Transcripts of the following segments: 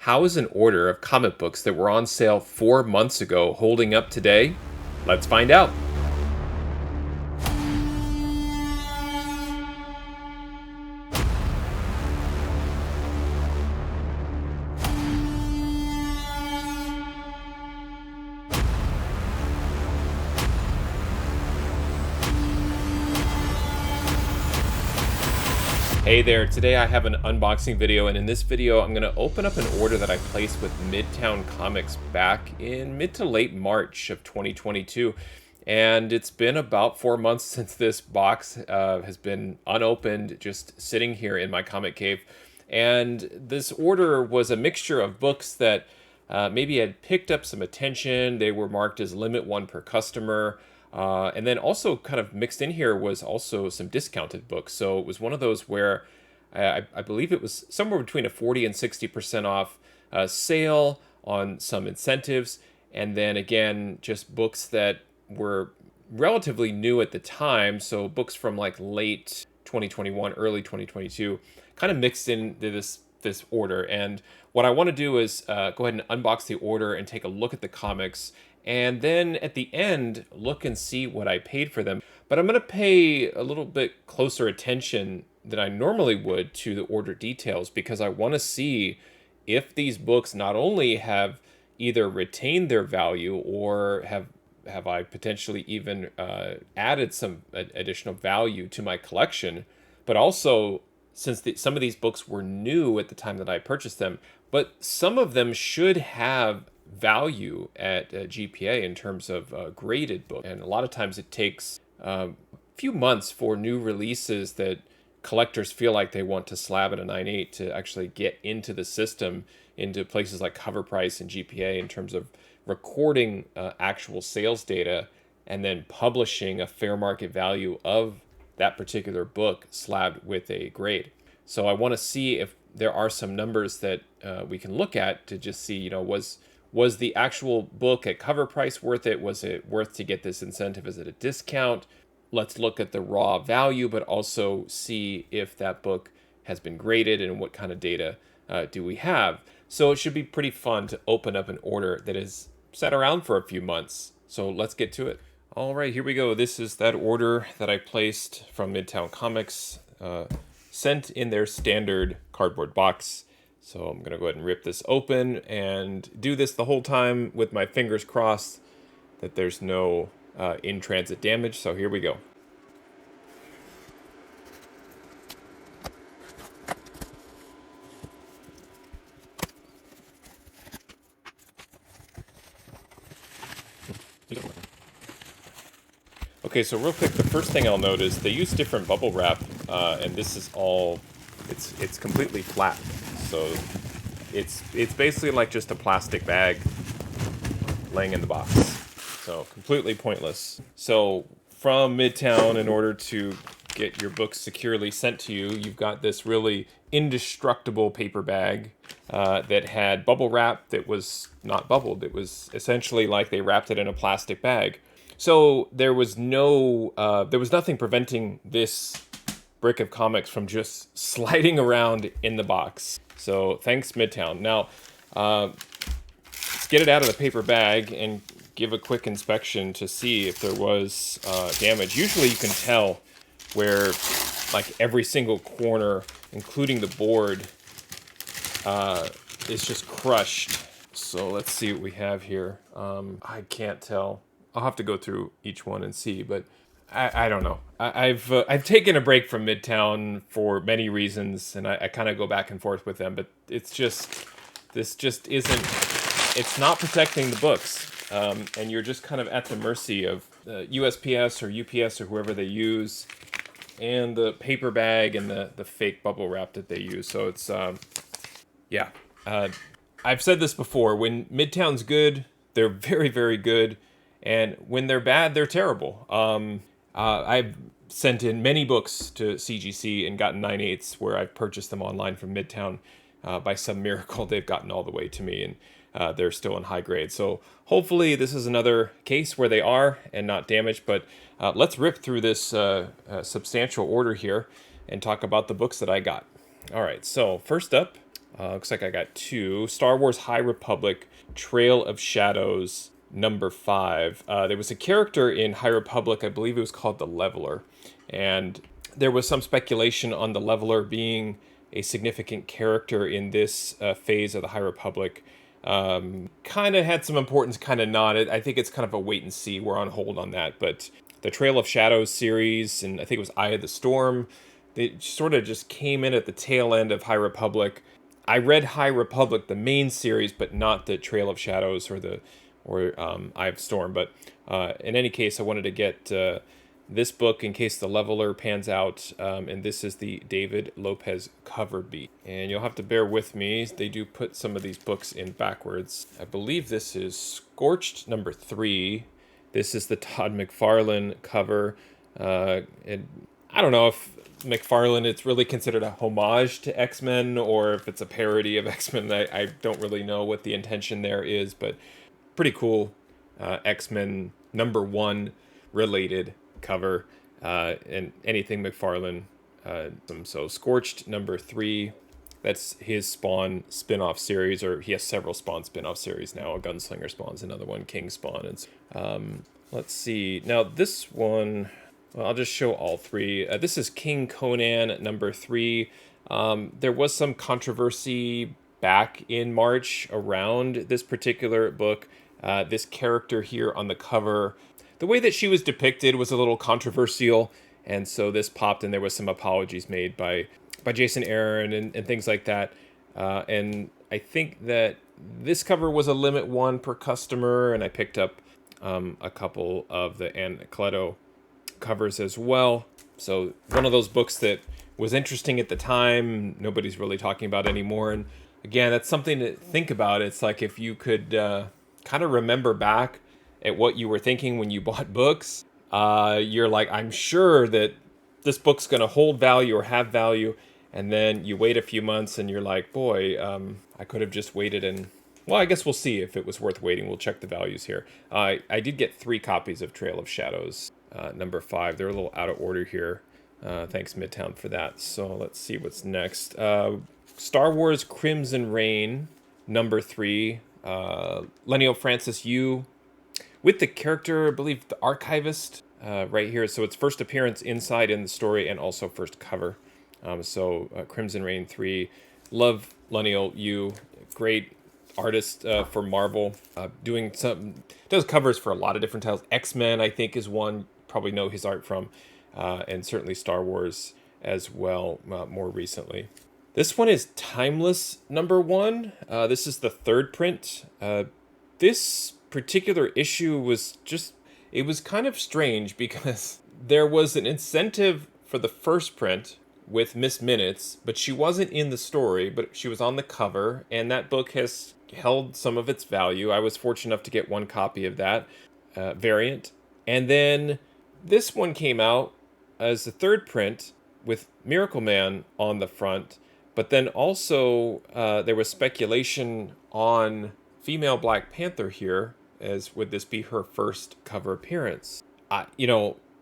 How is an order of comic books that were on sale 4 months ago holding up today? Let's find out. Hey there, today I have an unboxing video, and in this video I'm going to open up an order that I placed with Midtown Comics back in mid to late March of 2022. And it's been about 4 months since this box has been unopened, just sitting here in my comic cave. And this order was a mixture of books that maybe had picked up some attention. They were marked as limit one per customer. And then also kind of mixed in here was also some discounted books. So it was one of those where I believe it was somewhere between a 40 and 60% off sale on some incentives. And then again, just books that were relatively new at the time. So books from like late 2021, early 2022, kind of mixed into this order. And what I want to do is go ahead and unbox the order and take a look at the comics, and then at the end look and see what I paid for them. But I'm going to pay a little bit closer attention than I normally would to the order details, because I want to see if these books not only have either retained their value or have I potentially even added some additional value to my collection, but also since some of these books were new at the time that I purchased them, but some of them should have value at GPA in terms of graded book. And a lot of times it takes a few months for new releases that collectors feel like they want to slab at a 9.8 to actually get into the system, into places like Cover Price and GPA, in terms of recording actual sales data and then publishing a fair market value of that particular book slabbed with a grade. So I want to see if there are some numbers that we can look at to just see, was the actual book at cover price worth it? Was it worth to get this incentive? Is it a discount? Let's look at the raw value, but also see if that book has been graded and what kind of data do we have. So it should be pretty fun to open up an order that is sat around for a few months. So let's get to it. All right, here we go. This is that order that I placed from Midtown Comics, sent in their standard cardboard box. So I'm going to go ahead and rip this open and do this the whole time with my fingers crossed that there's no in-transit damage. So here we go. Okay, so real quick, the first thing I'll note is they use different bubble wrap, and this is all, it's completely flat. So it's basically like just a plastic bag laying in the box. So completely pointless. So from Midtown, in order to get your books securely sent to you, you've got this really indestructible paper bag that had bubble wrap that was not bubbled. It was essentially like they wrapped it in a plastic bag. So there was nothing preventing this brick of comics from just sliding around in the box. So thanks, Midtown. Now, let's get it out of the paper bag and give a quick inspection to see if there was damage. Usually you can tell where like every single corner, including the board, is just crushed. So let's see what we have here. I can't tell. I'll have to go through each one and see, but I don't know. I've taken a break from Midtown for many reasons, and I kind of go back and forth with them, but this just isn't, it's not protecting the books, and you're just kind of at the mercy of USPS or UPS or whoever they use, and the paper bag and the fake bubble wrap that they use. So it's, yeah. I've said this before, when Midtown's good, they're very, very good. And when they're bad, they're terrible. I've sent in many books to CGC and gotten 9.8s where I've purchased them online from Midtown. By some miracle, they've gotten all the way to me, and they're still in high grade. So hopefully this is another case where they are and not damaged. But let's rip through this substantial order here and talk about the books that I got. All right, so first up, Looks like I got two. Star Wars High Republic, Trail of Shadows, number 5. There was a character in High Republic, I believe it was called the Leveler, and there was some speculation on the Leveler being a significant character in this phase of the High Republic. Kind of had some importance, kind of not. I think it's kind of a wait and see. We're on hold on that, but the Trail of Shadows series, and I think it was Eye of the Storm, they sort of just came in at the tail end of High Republic. I read High Republic, the main series, but not the Trail of Shadows or Eye of Storm. But in any case, I wanted to get this book in case the Leveler pans out, and this is the David Lopez cover B. And you'll have to bear with me. They do put some of these books in backwards. I believe this is Scorched number 3. This is the Todd McFarlane cover. And I don't know if McFarlane, it's really considered a homage to X-Men or if it's a parody of X-Men. I don't really know what the intention there is, but pretty cool X-Men number 1 related cover, and anything McFarlane. So Scorched number 3, that's his Spawn spin-off series, or he has several Spawn spin-off series now. A Gunslinger Spawn's another one, King Spawn. And let's see. Now this one, well, I'll just show all 3. This is King Conan number 3. There was some controversy back in March around this particular book. This character here on the cover, the way that she was depicted was a little controversial, and so this popped, and there was some apologies made by Jason Aaron and things like that. And I think that this cover was a limit 1 per customer, and I picked up a couple of the Anacleto covers as well. So one of those books that was interesting at the time, nobody's really talking about anymore. And again, that's something to think about. It's like if you could kind of remember back at what you were thinking when you bought books, you're like, I'm sure that this book's going to hold value or have value. And then you wait a few months and you're like, boy, I could have just waited. And well, I guess we'll see if it was worth waiting. We'll check the values here. I did get 3 copies of Trail of Shadows, number 5. They're a little out of order here. Thanks Midtown for that. So let's see what's next. Star Wars Crimson Reign, number 3. Lenio Francis Yu with the character, I believe, the Archivist, right here. So it's first appearance inside in the story and also first cover. Crimson Reign 3. Love Lenio Yu. Great artist for Marvel. Does covers for a lot of different titles. X-Men, I think, is one. Probably know his art from. And certainly Star Wars as well, more recently. This one is Timeless number 1. This is the 3rd print. This particular issue was it was kind of strange because there was an incentive for the first print with Miss Minutes, but she wasn't in the story, but she was on the cover, and that book has held some of its value. I was fortunate enough to get 1 copy of that variant. And then this one came out as the 3rd print with Miracle Man on the front, but then also there was speculation on female Black Panther here, as would this be her first cover appearance?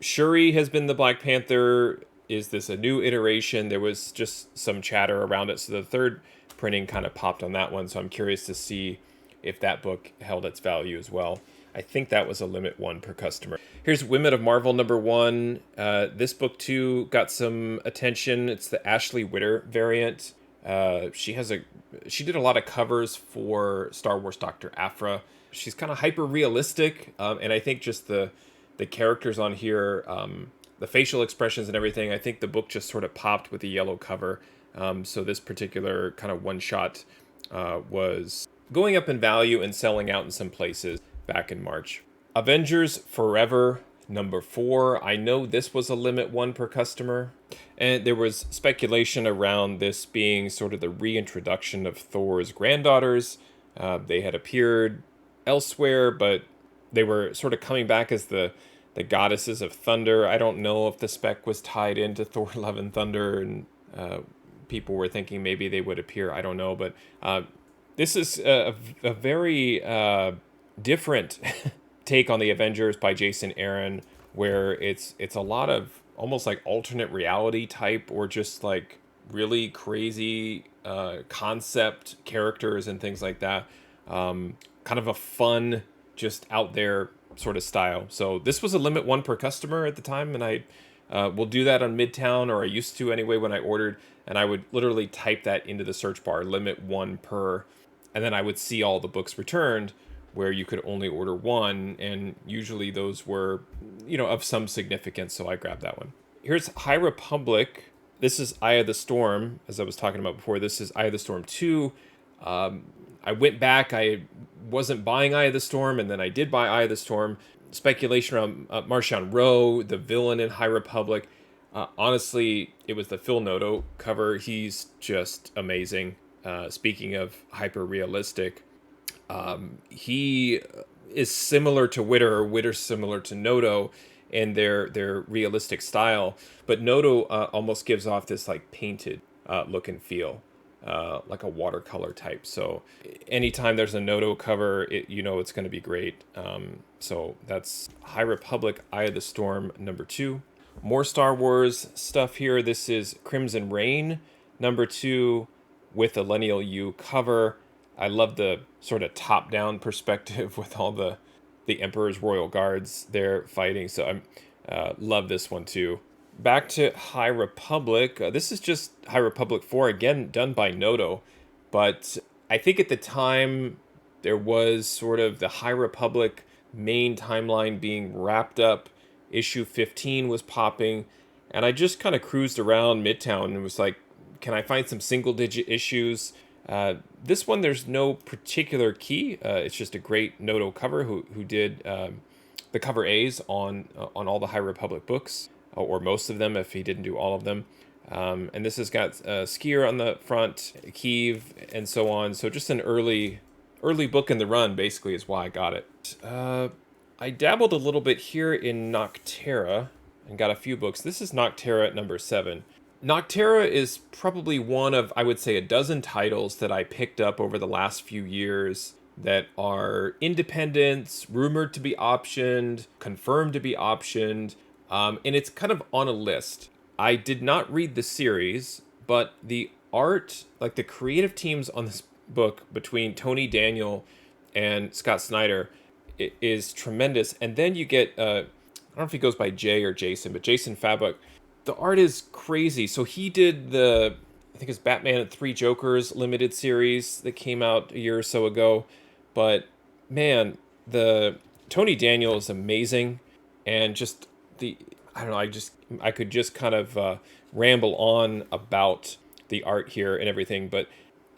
Shuri has been the Black Panther. Is this a new iteration? There was just some chatter around it, so the 3rd printing kind of popped on that one, so I'm curious to see if that book held its value as well. I think that was a limit 1 per customer. Here's Women of Marvel number 1. This book too got some attention. It's the Ashley Witter variant. She did a lot of covers for Star Wars Dr. Aphra. She's kind of hyper realistic, and I think just the characters on here, the facial expressions and everything, I think the book just sort of popped with the yellow cover. So this particular kind of one shot was going up in value and selling out in some places back in March. Avengers Forever number 4. I know this was a limit 1 per customer, and there was speculation around this being sort of the reintroduction of Thor's granddaughters. They had appeared elsewhere, but they were sort of coming back as the goddesses of thunder. I don't know if the spec was tied into Thor Love and Thunder, and people were thinking maybe they would appear. I don't know, but this is a very different take on the Avengers by Jason Aaron, where it's a lot of almost like alternate reality type, or just like really crazy concept characters and things like that. Kind of a fun, just out there sort of style. So this was a limit one per customer at the time, and I will do that on Midtown, or I used to anyway when I ordered, and I would literally type that into the search bar, limit one per, and then I would see all the books returned where you could only order one, and usually those were, of some significance, so I grabbed that one. Here's High Republic. This is Eye of the Storm, as I was talking about before. This is Eye of the Storm 2. I went back. I wasn't buying Eye of the Storm, and then I did buy Eye of the Storm. Speculation around Martian Rowe, the villain in High Republic. Honestly, it was the Phil Noto cover. He's just amazing. Speaking of hyper-realistic, he is similar to Witter, or Witter's similar to Noto in their realistic style, but Noto almost gives off this like painted look and feel, like a watercolor type. So anytime there's a Noto cover, it's going to be great. So that's High Republic, Eye of the Storm, number 2. More Star Wars stuff here. This is Crimson Reign, number 2, with a Lineal U cover. I love the sort of top-down perspective with all the Emperor's Royal Guards there fighting. So I love this one too. Back to High Republic. This is just High Republic 4, again, done by Noto. But I think at the time, there was sort of the High Republic main timeline being wrapped up. Issue 15 was popping. And I just kind of cruised around Midtown and was like, can I find some single-digit issues? This one, there's no particular key. It's just a great Noto cover who did the cover A's on all the High Republic books, or most of them if he didn't do all of them. And this has got Skier on the front, Kiev, and so on. So just an early book in the run, basically, is why I got it. I dabbled a little bit here in Noctera and got a few books. This is Noctera number 7. Noctera is probably one of, I would say, a dozen titles that I picked up over the last few years that are independents, rumored to be optioned, confirmed to be optioned, and it's kind of on a list. I did not read the series, but the art, like the creative teams on this book between Tony Daniel and Scott Snyder, it is tremendous. And then you get, I don't know if he goes by Jay or Jason, but Jason Fabok. The art is crazy. So he did I think it's Batman and 3 Jokers limited series that came out a year or so ago. But man, the Tony Daniel is amazing. And just I don't know, I could just kind of ramble on about the art here and everything. But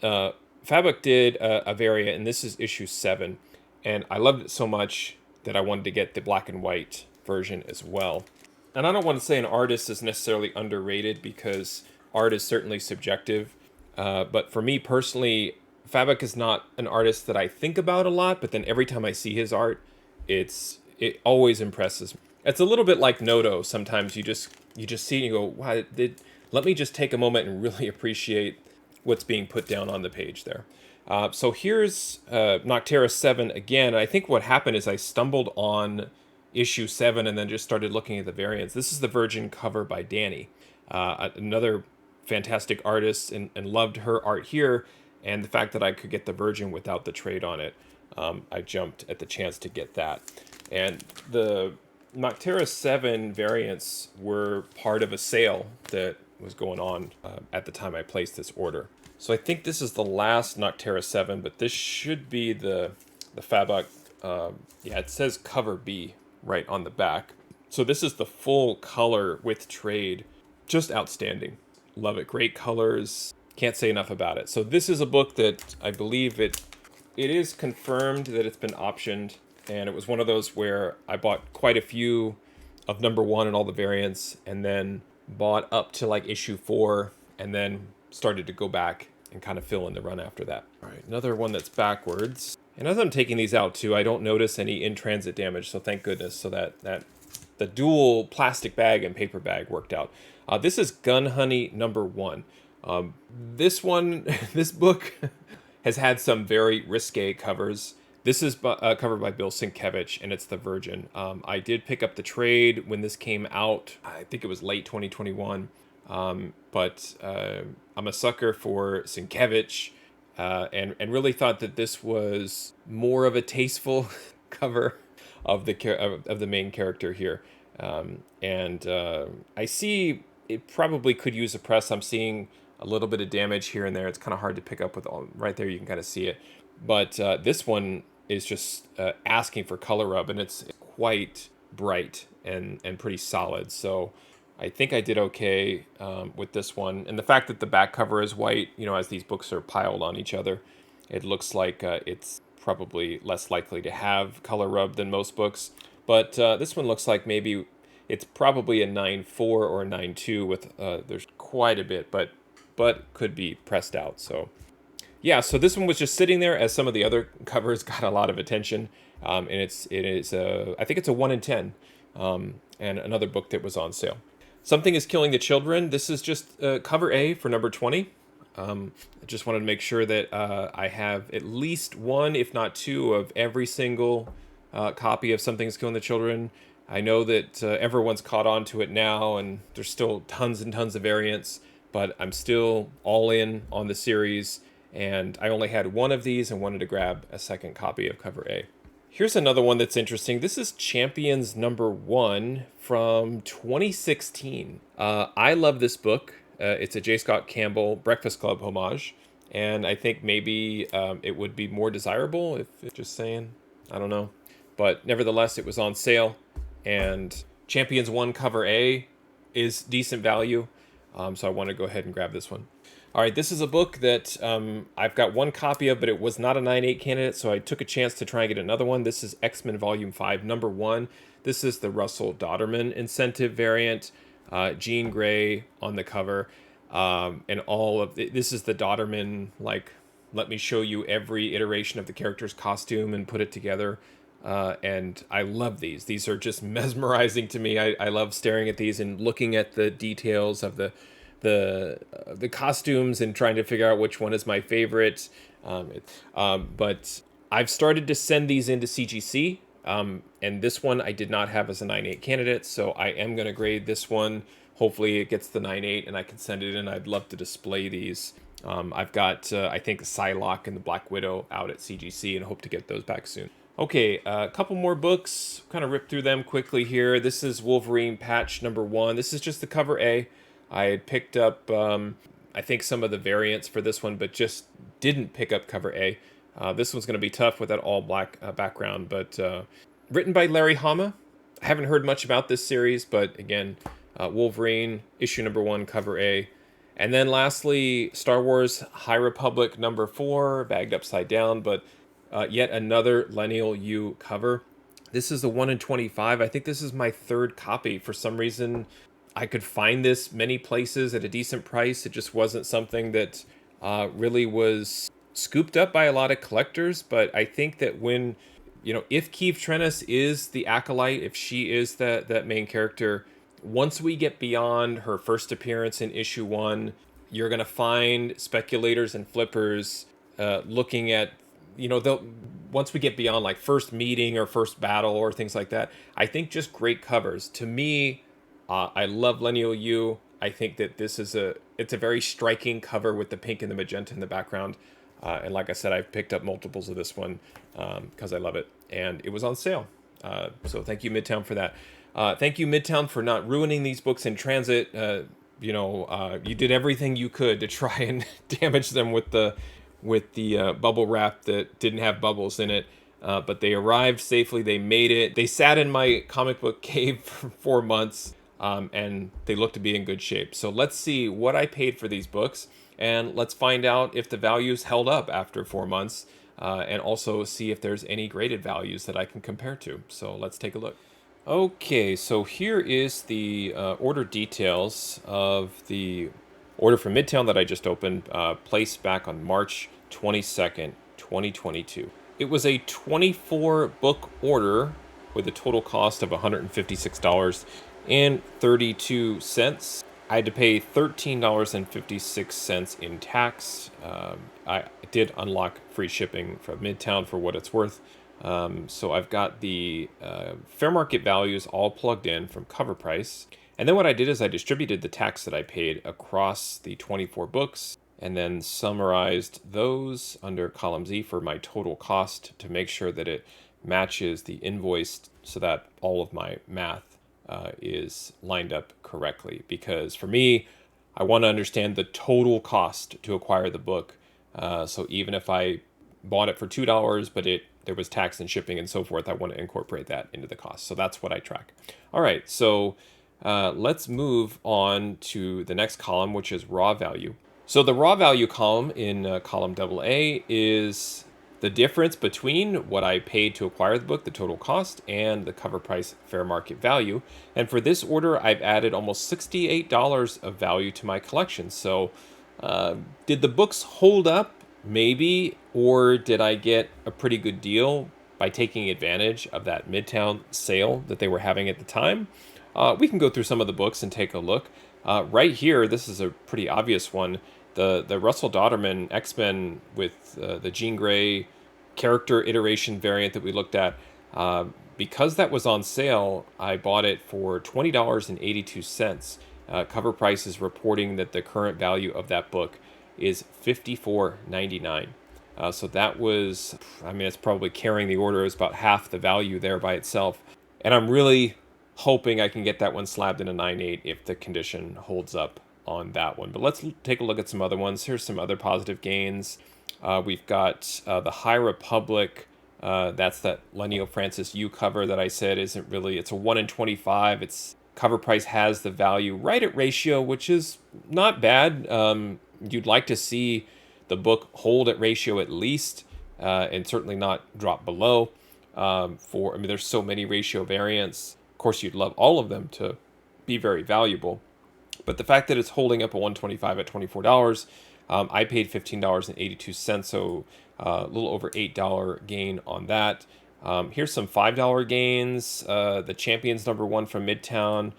Fabok did a variant, and this is issue 7. And I loved it so much that I wanted to get the black and white version as well. And I don't want to say an artist is necessarily underrated, because art is certainly subjective. But for me personally, Fabok is not an artist that I think about a lot, but then every time I see his art, it always impresses me. It's a little bit like Noto. Sometimes you just see and you go, wow, let me just take a moment and really appreciate what's being put down on the page there. So here's Noctera 7 again. I think what happened is I stumbled on issue 7 and then just started looking at the variants. This is the Virgin cover by Danny, another fantastic artist, and loved her art here. And the fact that I could get the Virgin without the trade on it, I jumped at the chance to get that. And the Noctera 7 variants were part of a sale that was going on at the time I placed this order. So I think this is the last Noctera 7, but this should be the Fabok. Yeah, it says cover B right on the back. So this is the full color with trade. Just outstanding. Love it. Great colors. Can't say enough about it. So this is a book that I believe it is confirmed that it's been optioned. And it was one of those where I bought quite a few of number 1 and all the variants, and then bought up to like issue 4, and then started to go back and kind of fill in the run after that. All right, another one that's backwards. And as I'm taking these out too, I don't notice any in-transit damage, so thank goodness. So that the dual plastic bag and paper bag worked out. This is Gun Honey number 1. This book has had some very risque covers. This is covered by Bill Sienkiewicz, and it's the Virgin. I did pick up the trade when this came out. I think it was late 2021. But I'm a sucker for Sienkiewicz, and really thought that this was more of a tasteful cover of of the main character here. And I see it probably could use a press. I'm seeing a little bit of damage here and there. It's kind of hard to pick up with all right there. You can kind of see it, but this one is just asking for color rub, and it's quite bright and pretty solid. So I think I did okay with this one. And the fact that the back cover is white, as these books are piled on each other, it looks like it's probably less likely to have color rub than most books. But this one looks like maybe it's probably a 9.4 or a 9.2 with there's quite a bit, but could be pressed out. So yeah, so this one was just sitting there as some of the other covers got a lot of attention, and it is I think it's a 1 in 10, and another book that was on sale. Something is Killing the Children. This is just cover A for number 20. I just wanted to make sure that I have at least one, if not two, of every single copy of Something is Killing the Children. I know that everyone's caught on to it now, and there's still tons and tons of variants, but I'm still all in on the series, and I only had one of these and wanted to grab a second copy of cover A. Here's another one that's interesting. This is Champions number 1 from 2016. I love this book. It's a J. Scott Campbell Breakfast Club homage, and I think maybe it would be more desirable if just saying, I don't know. But nevertheless, it was on sale, and Champions 1 cover A is decent value, so I want to go ahead and grab this one. All right, this is a book that I've got one copy of, but it was not a 9.8 candidate, so I took a chance to try and get another one. This is X-Men Volume 5, number 1. This is the Russell Dodderman incentive variant, Jean Grey on the cover, and all of this is the Dodderman, like, let me show you every iteration of the character's costume and put it together. And I love these. These are just mesmerizing to me. I love staring at these and looking at the details of the costumes and trying to figure out which one is my favorite. But I've started to send these into CGC, and this one I did not have as a 9.8 candidate, so I am going to grade this one. Hopefully it gets the 9.8 and I can send it in. I'd love to display these. I've got, I think, Psylocke and the Black Widow out at CGC, and hope to get those back soon. Okay, a couple more books. Kind of rip through them quickly here. This is Wolverine Patch number 1. This is just the cover A. I had picked up, I think, some of the variants for this one, but just didn't pick up cover A. This one's going to be tough with that all-black background, but written by Larry Hama. I haven't heard much about this series, but again, Wolverine, issue number 1, cover A. And then lastly, Star Wars High Republic number 4, bagged upside down, but yet another Lineal U cover. This is the 1 in 25. I think this is my third copy. For some reason, I could find this many places at a decent price. It just wasn't something that really was scooped up by a lot of collectors. But I think that when, if Keeve Trennis is the acolyte, if she is that main character, once we get beyond her first appearance in issue 1, you're going to find speculators and flippers looking at, once we get beyond like first meeting or first battle or things like that, I think just great covers. To me, I love Lineal U. I think that this is it's a very striking cover with the pink and the magenta in the background. And like I said, I've picked up multiples of this one because I love it. And it was on sale. So thank you, Midtown, for that. Thank you, Midtown, for not ruining these books in transit. You did everything you could to try and damage them with the bubble wrap that didn't have bubbles in it. But they arrived safely. They made it. They sat in my comic book cave for 4 months. And they look to be in good shape. So let's see what I paid for these books, and let's find out if the values held up after 4 months, and also see if there's any graded values that I can compare to. So let's take a look. Okay, so here is the order details of the order from Midtown that I just opened, placed back on March 22nd, 2022. It was a 24 book order with a total cost of $156.32. I had to pay $13.56 in tax. I did unlock free shipping from Midtown for what it's worth. So I've got the fair market values all plugged in from cover price. And then what I did is I distributed the tax that I paid across the 24 books and then summarized those under column Z for my total cost to make sure that it matches the invoice so that all of my math is lined up correctly. Because for me, I want to understand the total cost to acquire the book. So even if I bought it for $2, but there was tax and shipping and so forth, I want to incorporate that into the cost. So that's what I track. All right, so let's move on to the next column, which is raw value. So the raw value column in column AA is the difference between what I paid to acquire the book, the total cost, and the cover price fair market value. And for this order, I've added almost $68 of value to my collection. So did the books hold up? Maybe. Or did I get a pretty good deal by taking advantage of that Midtown sale that they were having at the time? We can go through some of the books and take a look. Right here, this is a pretty obvious one. The Russell Dodderman X-Men with the Jean Grey character iteration variant that we looked at. Because that was on sale, I bought it for $20.82. Cover Price is reporting that the current value of that book is $54.99. So that was, I mean, it's probably carrying the order. It's about half the value there by itself. And I'm really hoping I can get that one slabbed in a 9.8 if the condition holds up on that one. But let's take a look at some other ones. Here's some other positive gains. We've got the High Republic. That's that Lenio Francis Yu cover that I said isn't really, it's a 1 in 25. Its cover price has the value right at ratio, which is not bad. You'd like to see the book hold at ratio at least, and certainly not drop below. I mean, there's so many ratio variants. Of course, you'd love all of them to be very valuable. But the fact that it's holding up a 125 at $24, I paid $15.82, so a little over $8 gain on that. Here's some $5 gains. The Champions #1 from Midtown,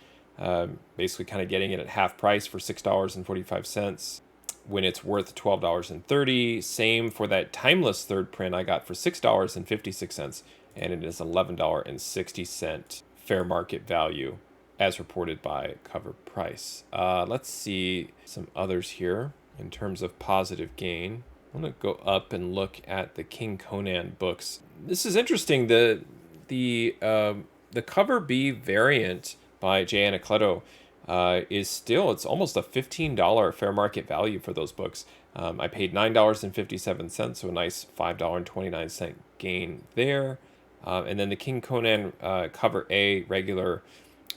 basically kind of getting it at half price for $6.45 when it's worth $12.30. Same for that Timeless third print I got for $6.56, and it is $11.60 fair market value as reported by Cover Price. Let's see some others here in terms of positive gain. I'm going to go up and look at the King Conan books. This is interesting. The Cover B variant by Jay Anacleto is still, it's almost a $15 fair market value for those books. I paid $9.57, so a nice $5.29 gain there. And then the King Conan Cover A regular,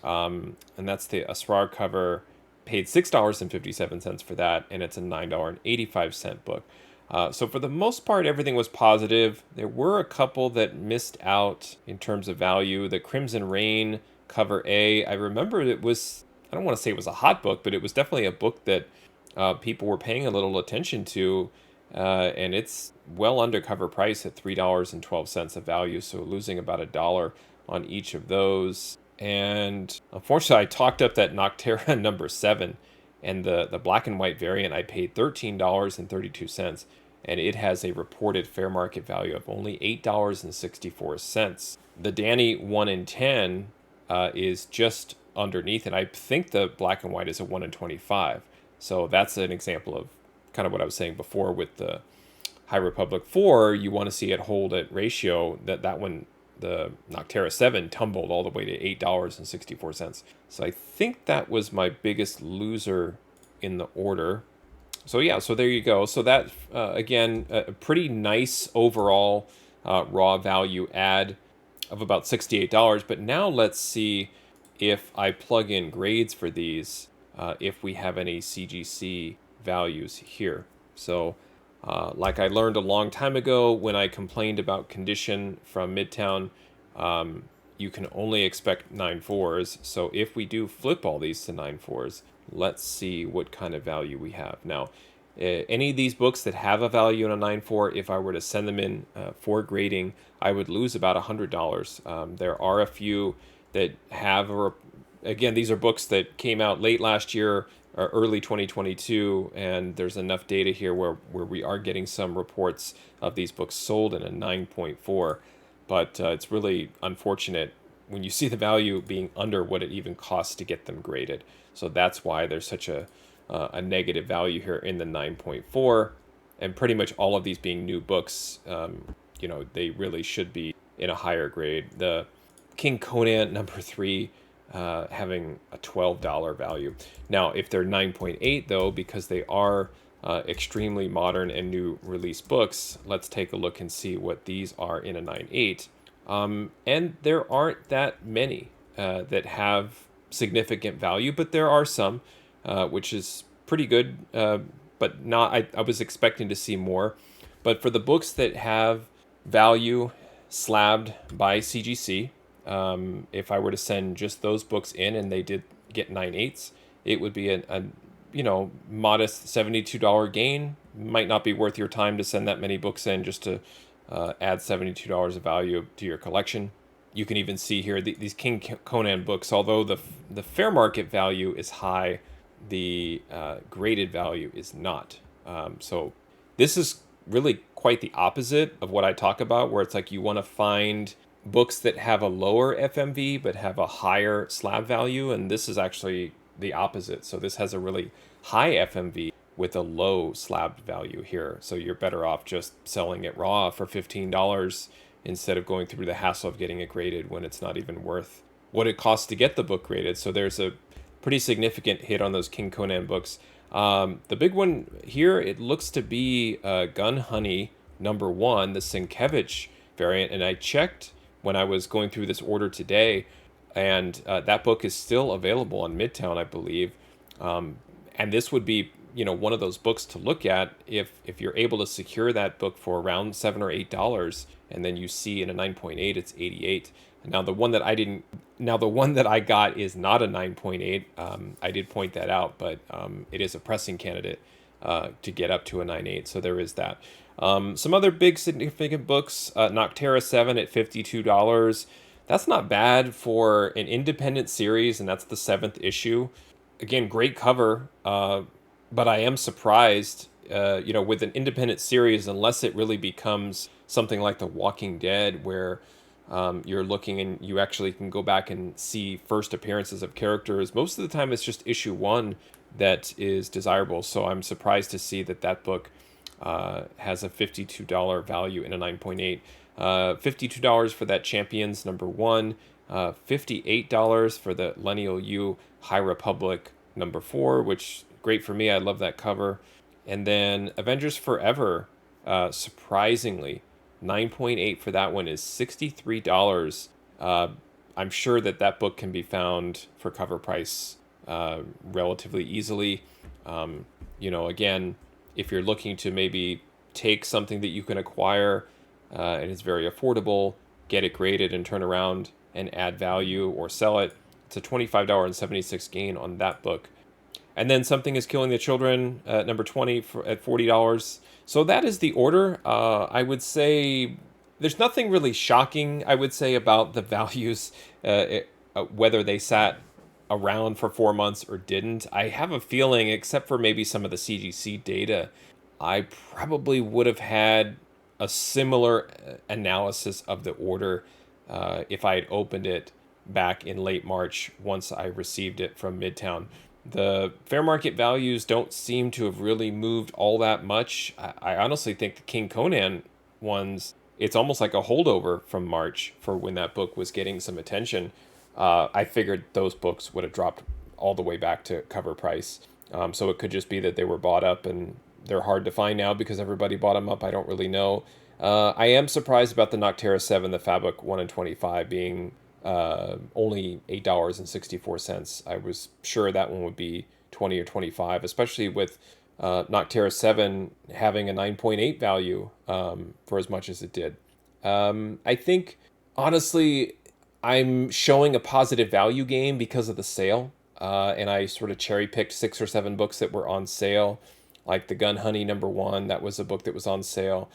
and that's the Asrar cover, paid $6.57 for that, and it's a $9.85 book. So for the most part, everything was positive. There were a couple that missed out in terms of value. The Crimson Rain Cover A, I remember it was, I don't want to say it was a hot book, but it was definitely a book that people were paying a little attention to, and it's well under Cover Price at $3.12 of value, so losing about $1 on each of those. And unfortunately, I talked up that Noctera #7, and the black and white variant I paid $13.32, and it has a reported fair market value of only $8.64. The Danny 1 in 10 is just underneath, and I think the black and white is a 1 in 25. So that's an example of kind of what I was saying before with the High Republic 4. You want to see it hold at ratio. That one, the Noctera 7, tumbled all the way to $8.64. So I think that was my biggest loser in the order. So yeah, so there you go. So that, again, a pretty nice overall raw value add of about $68. But now let's see if I plug in grades for these, if we have any CGC values here. So like I learned a long time ago when I complained about condition from Midtown, you can only expect 9.4s. So if we do flip all these to 9.4s, let's see what kind of value we have. Now, any of these books that have a value in a 9.4, if I were to send them in for grading, I would lose about $100. There are a few that have, again, these are books that came out late last year or early 2022, and there's enough data here where we are getting some reports of these books sold in a 9.4. But it's really unfortunate when you see the value being under what it even costs to get them graded. So that's why there's such a negative value here in the 9.4, and pretty much all of these being new books, they really should be in a higher grade. The King Conan #3 having a $12 value. Now, if they're 9.8 though, because they are extremely modern and new release books, let's take a look and see what these are in a 9.8. And there aren't that many that have significant value, but there are some, which is pretty good, but not. I was expecting to see more. But for the books that have value slabbed by CGC, if I were to send just those books in and they did get 9.8s, it would be a modest $72 gain. Might not be worth your time to send that many books in just to add $72 of value to your collection. You can even see here these King Conan books, although the fair market value is high, the graded value is not. So this is really quite the opposite of what I talk about, where it's like you want to find books that have a lower FMV but have a higher slab value, and this is actually the opposite. So this has a really high FMV with a low slab value here. So you're better off just selling it raw for $15 instead of going through the hassle of getting it graded when it's not even worth what it costs to get the book graded. So there's a pretty significant hit on those King Conan books. The big one here, it looks to be Gun Honey #1, the Sienkiewicz variant. And I checked when I was going through this order today, and that book is still available on Midtown, I believe. And this would be, one of those books to look at if you're able to secure that book for around $7 or $8, and then you see in a 9.8 it's 88. Now the one that I got is not a 9.8. I did point that out, but it is a pressing candidate to get up to a 9.8. So there is that. Some other big significant books, Noctera 7 at $52. That's not bad for an independent series, and that's the 7th issue. Again, great cover, but I am surprised, with an independent series, unless it really becomes something like The Walking Dead, where you're looking and you actually can go back and see first appearances of characters. Most of the time, it's just issue 1 that is desirable. So I'm surprised to see that book has a $52 value in a 9.8. $52 for that Champions #1, $58 for the Lineal U High Republic #4, which great for me. I love that cover. And then Avengers Forever, surprisingly, 9.8 for that one is $63. I'm sure that book can be found for cover price relatively easily. Again, if you're looking to maybe take something that you can acquire and it's very affordable, get it graded and turn around and add value or sell it, it's a $25.76 gain on that book. And then Something is Killing the Children, #20 at $40. So that is the order. I would say there's nothing really shocking, I would say, about the values, whether they sat around for 4 months or didn't. I have a feeling, except for maybe some of the CGC data, I probably would have had a similar analysis of the order if I had opened it back in late March once I received it from Midtown. The fair market values don't seem to have really moved all that much. I honestly think the King Conan ones, it's almost like a holdover from March for when that book was getting some attention. I figured those books would have dropped all the way back to cover price. So it could just be that they were bought up and they're hard to find now because everybody bought them up. I don't really know. I am surprised about the Noctera 7, the Fabric 1 in 25 being only $8.64. I was sure that one would be 20 or 25, especially with Noctera 7 having a 9.8 value for as much as it did. I think, honestly, I'm showing a positive value game because of the sale. And I sort of cherry picked 6 or 7 books that were on sale, like the Gun Honey #1. That was a book that was on sale.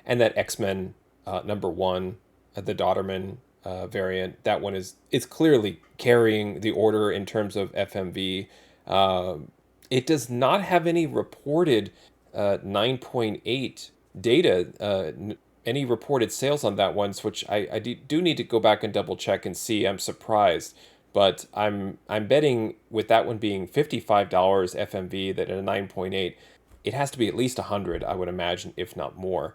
And that X-Men #1, the Dodderman variant. That one it's clearly carrying the order in terms of FMV. It does not have any reported 9.8 data. any reported sales on that one, which I do need to go back and double check and see. I'm surprised, but I'm betting with that one being $55 FMV that at a 9.8, it has to be at least 100, I would imagine, if not more.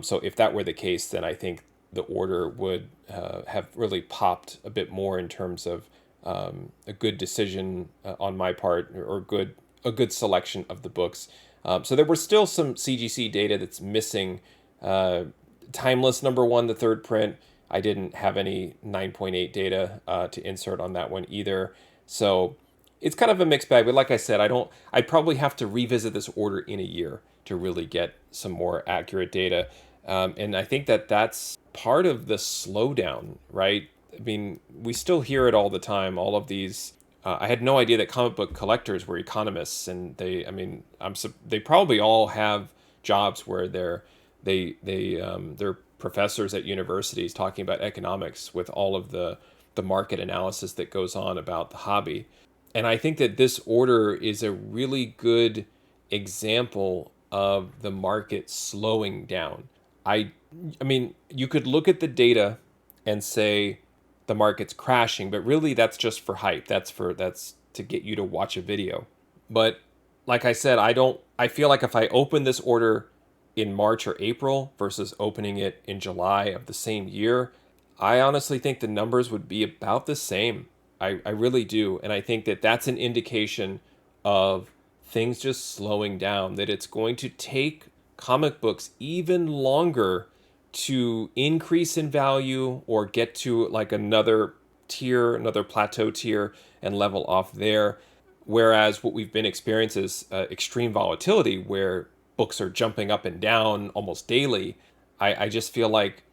So if that were the case, then I think the order would have really popped a bit more in terms of a good decision on my part, or a good selection of the books. So there were still some CGC data that's missing. Timeless #1, the third print, I didn't have any 9.8 data to insert on that one either. So it's kind of a mixed bag. But like I said, I'd probably have to revisit this order in a year to really get some more accurate data. And I think that that's part of the slowdown, right? I mean, we still hear it all the time. All of these, I had no idea that comic book collectors were economists, and they probably all have jobs where they're professors at universities talking about economics with all of the market analysis that goes on about the hobby. And I think that this order is a really good example of the market slowing down. I I mean, you could look at the data and say the market's crashing, but really that's just for hype. That's to get you to watch a video. But like I said, I feel like if I open this order in March or April versus opening it in July of the same year, I honestly think the numbers would be about the same. I really do. And I think that that's an indication of things just slowing down, that it's going to take comic books even longer to increase in value or get to like another tier, another plateau tier, and level off there. Whereas what we've been experiencing is extreme volatility where books are jumping up and down almost daily. I just feel like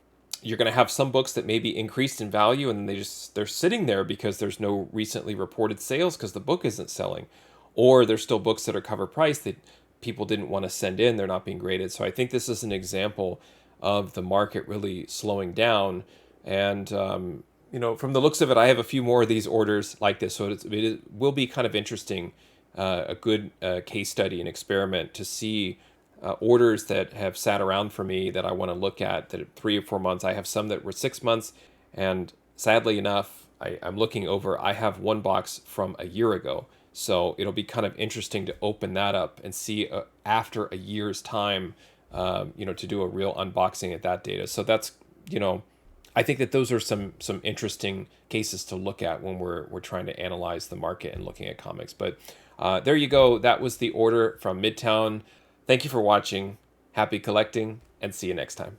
you're going to have some books that maybe increased in value and they're sitting there because there's no recently reported sales because the book isn't selling, or there's still books that are cover price that people didn't want to send in, they're not being graded. So I think this is an example of the market really slowing down. And from the looks of it, I have a few more of these orders like this, so it will be kind of interesting, a good case study and experiment to see orders that have sat around for me that I want to look at that are 3 or 4 months. I have some that were 6 months, and sadly enough, I'm looking over. I have one box from a year ago, so it'll be kind of interesting to open that up and see after a year's time, to do a real unboxing at that data. So that's, I think that those are some interesting cases to look at when we're trying to analyze the market and looking at comics. But there you go. That was the order from Midtown. Thank you for watching. Happy collecting, and see you next time.